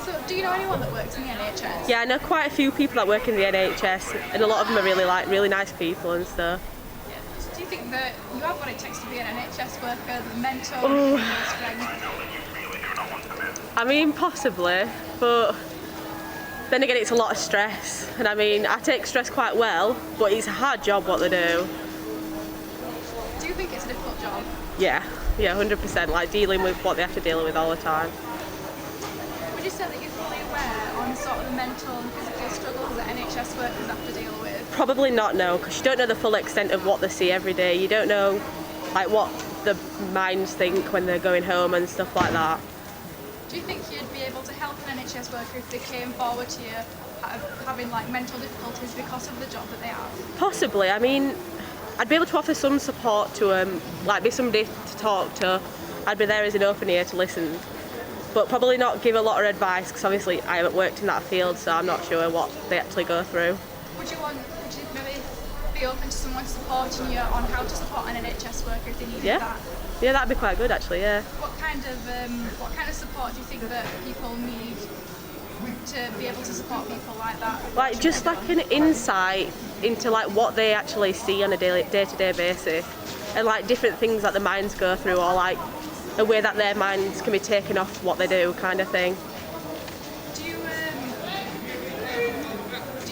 So, do you know anyone that works in the NHS? Yeah, I know quite a few people that work in the NHS, and a lot of them are really nice people and stuff. Do you think that you have what it takes to be an NHS worker, the mental, Oh. strength? I mean, possibly, but then again, it's a lot of stress. And I mean, I take stress quite well, but it's a hard job what they do. Do you think it's a difficult job? Yeah, 100%. Like dealing with what they have to deal with all the time. Would you say that you're fully aware on sort of the mental and physical struggles that NHS workers have to deal with? Probably not, no, because you don't know the full extent of what they see every day. You don't know, like, what the minds think when they're going home and stuff like that. Do you think you'd be able to help an NHS worker if they came forward to you having like mental difficulties because of the job that they have? Possibly. I mean, I'd be able to offer some support to them, like be somebody to talk to. I'd be there as an open ear to listen, but probably not give a lot of advice because obviously I haven't worked in that field, so I'm not sure what they actually go through. Would you maybe be open to someone supporting you on how to support an NHS worker if they needed that? Yeah, that'd be quite good actually. Yeah. What kind of support do you think that people need to be able to support people like that? Like just like an insight into like what they actually see on a day-to-day basis, and like different things that the minds go through, or like a way that their minds can be taken off what they do, kind of thing. Do you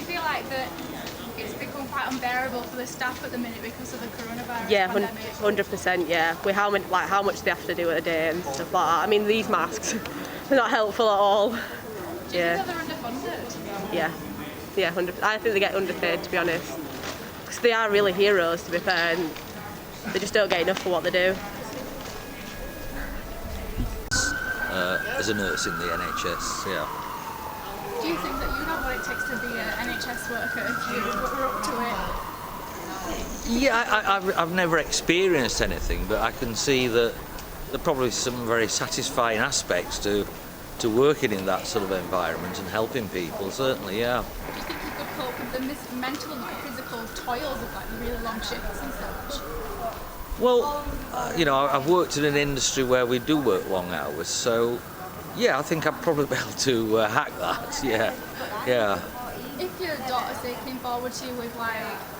feel like that it's become quite unbearable for the staff at the minute because of the coronavirus pandemic? 100%. Yeah, with how much they have to do a day and stuff like that. I mean, these masks, they're not helpful at all. Do you think that they're underfunded? Yeah, 100%. I think they get underpaid, to be honest, because they are really heroes, to be fair, and they just don't get enough for what they do. As a nurse in the NHS, yeah. Do you think that you know what it takes to be an NHS worker if you were up to it? Yeah, I've never experienced anything, but I can see that there are probably some very satisfying aspects to working in that sort of environment and helping people, certainly, yeah. Do you think you could cope with the mental and physical toils of like the really long shifts and such? Well, I've worked in an industry where we do work long hours, so yeah, I think I'd probably be able to hack that, yeah. If your daughter, say, came forward to you with like,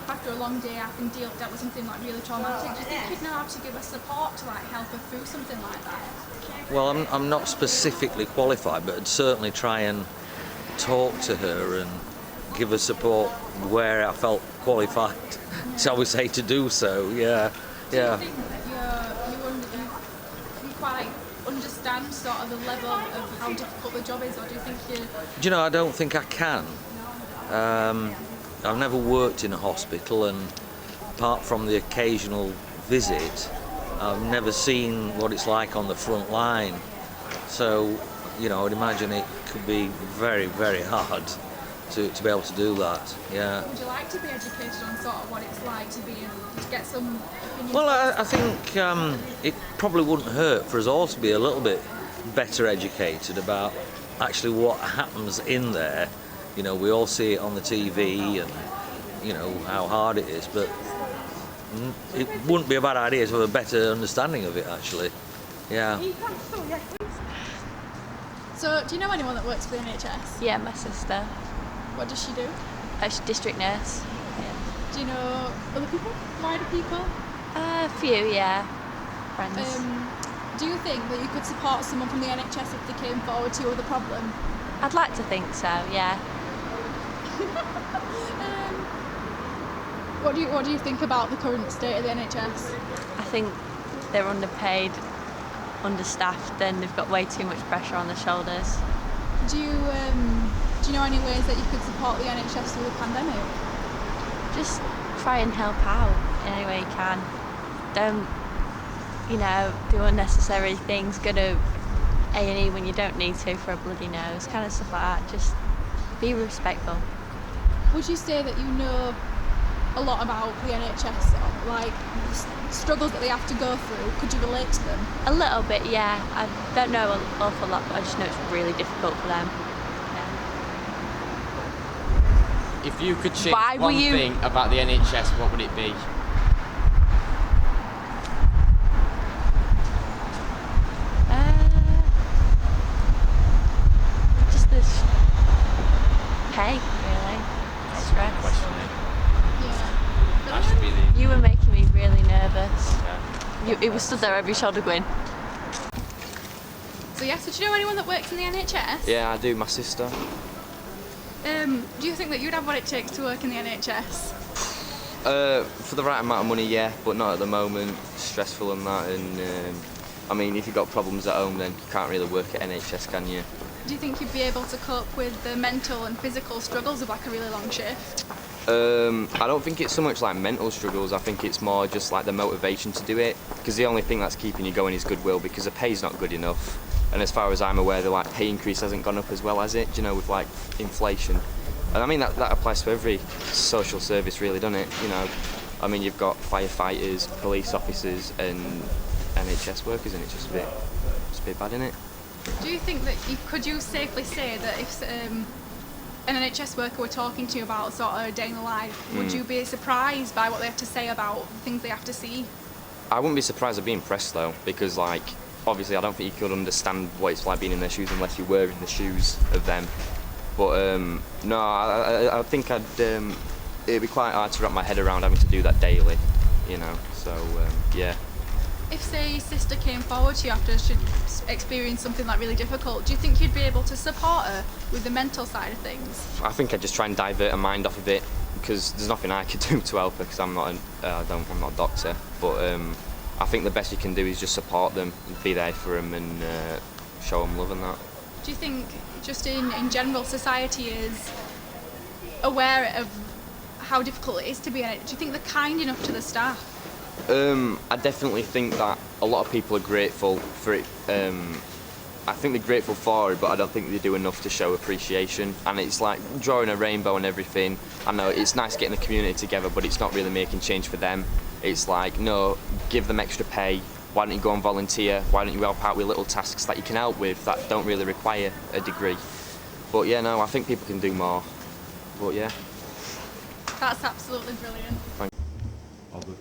after a long day having dealt with something like really traumatic, do you think you'd know how to give her support to like help her through something like that? Well, I'm not specifically qualified, but I'd certainly try and talk to her and give her support where I felt qualified, shall we say, to do so, yeah. Do you think that you quite understand sort of the level of how difficult the job is, or do you think you... I don't think I can. I've never worked in a hospital, and apart from the occasional visit, I've never seen what it's like on the front line. So, I would imagine it could be very, very hard to be able to do that, yeah. Would you like to be educated on sort of what it's like to get some opinions? Well, I think it probably wouldn't hurt for us all to be a little bit better educated about actually what happens in there. We all see it on the TV and, how hard it is, but it wouldn't be a bad idea to have a better understanding of it, actually. Yeah. So, do you know anyone that works for the NHS? Yeah, my sister. What does she do? She's district nurse. Do you know other people? Wider people? A few, yeah. Friends. Do you think that you could support someone from the NHS if they came forward to you with a problem? I'd like to think so, yeah. What do you think about the current state of the NHS? I think they're underpaid, understaffed, and they've got way too much pressure on their shoulders. Do you know any ways that you could support the NHS through the pandemic? Just try and help out in any way you can. Don't, do unnecessary things. Go to A&E when you don't need to for a bloody nose, kind of stuff like that. Just be respectful. Would you say that you know a lot about the NHS, like struggles that they have to go through? Could you relate to them? A little bit, yeah. I don't know an awful lot, but I just know it's really difficult for them. If you could change one thing about the NHS, what would it be? Just pay, really. Stress. Question it. Yeah. That should be the. You were making me really nervous. Yeah. You were stood there over your shoulder going, So yeah, so do you know anyone that works in the NHS? Yeah, I do. My sister. Do you think that you'd have what it takes to work in the NHS? For the right amount of money, yeah, but not at the moment. Stressful and that, and I mean, if you've got problems at home, then you can't really work at NHS, can you? Do you think you'd be able to cope with the mental and physical struggles of like a really long shift? I don't think it's so much like mental struggles. I think it's more just like the motivation to do it, because the only thing that's keeping you going is goodwill, because the pay's not good enough. And as far as I'm aware, the like pay increase hasn't gone up as well as it, you know, with like inflation. And I mean that applies to every social service, really, doesn't it? You know, I mean you've got firefighters, police officers, and NHS workers, and it's just a bit bad, isn't it? Do you think that could you safely say that if an NHS worker were talking to you about sort of a day in the life, would you be surprised by what they have to say about the things they have to see? I wouldn't be surprised. I'd be impressed though, because like obviously I don't think you could understand what it's like being in their shoes unless you were in the shoes of them. But no, I think it'd be quite hard to wrap my head around having to do that daily, you know. So yeah. If, say, your sister came forward to you after she'd experienced something like really difficult, do you think you'd be able to support her with the mental side of things? I think I'd just try and divert her mind off of it, because there's nothing I could do to help her, because I'm not a doctor. But I think the best you can do is just support them, be there for them, and show them love and that. Do you think, just in general, society is aware of how difficult it is to be in it? Do you think they're kind enough to the staff? I definitely think that a lot of people are grateful for it. I think they're grateful for it, but I don't think they do enough to show appreciation. And it's like drawing a rainbow and everything. I know it's nice getting the community together, but it's not really making change for them. It's like, no, give them extra pay. Why don't you go and volunteer? Why don't you help out with little tasks that you can help with that don't really require a degree? But yeah, no, I think people can do more. But yeah. That's absolutely brilliant. Thank you.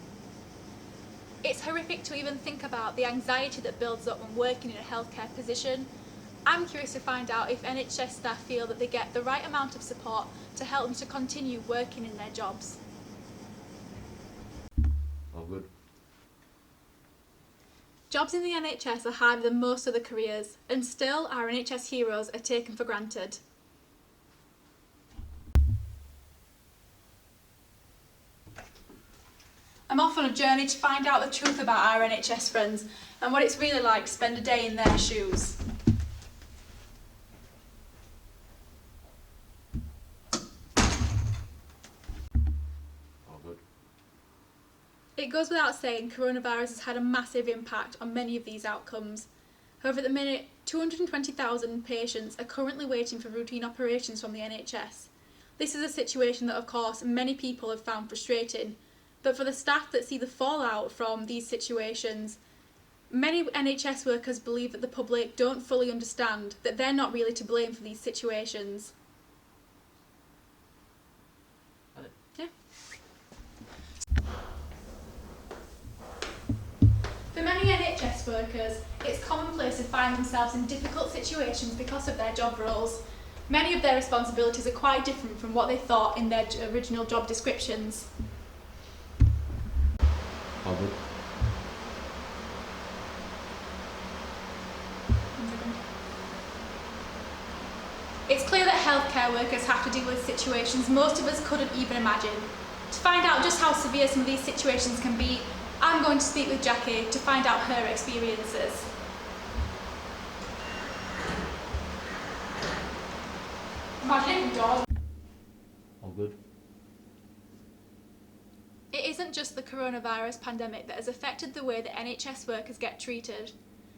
It's horrific to even think about the anxiety that builds up when working in a healthcare position. I'm curious to find out if NHS staff feel that they get the right amount of support to help them to continue working in their jobs. Oh, good. Jobs in the NHS are harder than most other careers, and still our NHS heroes are taken for granted. I'm off on a journey to find out the truth about our NHS friends and what it's really like to spend a day in their shoes. It goes without saying coronavirus has had a massive impact on many of these outcomes. However, at the minute, 220,000 patients are currently waiting for routine operations from the NHS. This is a situation that, of course, many people have found frustrating. But for the staff that see the fallout from these situations, many NHS workers believe that the public don't fully understand that they're not really to blame for these situations. Yeah. For many NHS workers, it's commonplace to find themselves in difficult situations because of their job roles. Many of their responsibilities are quite different from what they thought in their original job descriptions. It's clear that healthcare workers have to deal with situations most of us couldn't even imagine. To find out just how severe some of these situations can be, I'm going to speak with Jackie to find out her experiences. Imagine doors. All good. It isn't just the coronavirus pandemic that has affected the way that NHS workers get treated.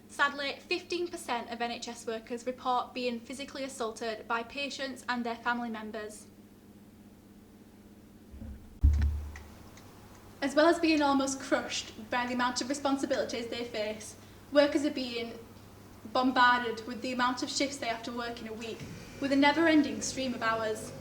Sadly, 15% of NHS workers report being physically assaulted by patients and their family members. As well as being almost crushed by the amount of responsibilities they face, workers are being bombarded with the amount of shifts they have to work in a week, with a never-ending stream of hours.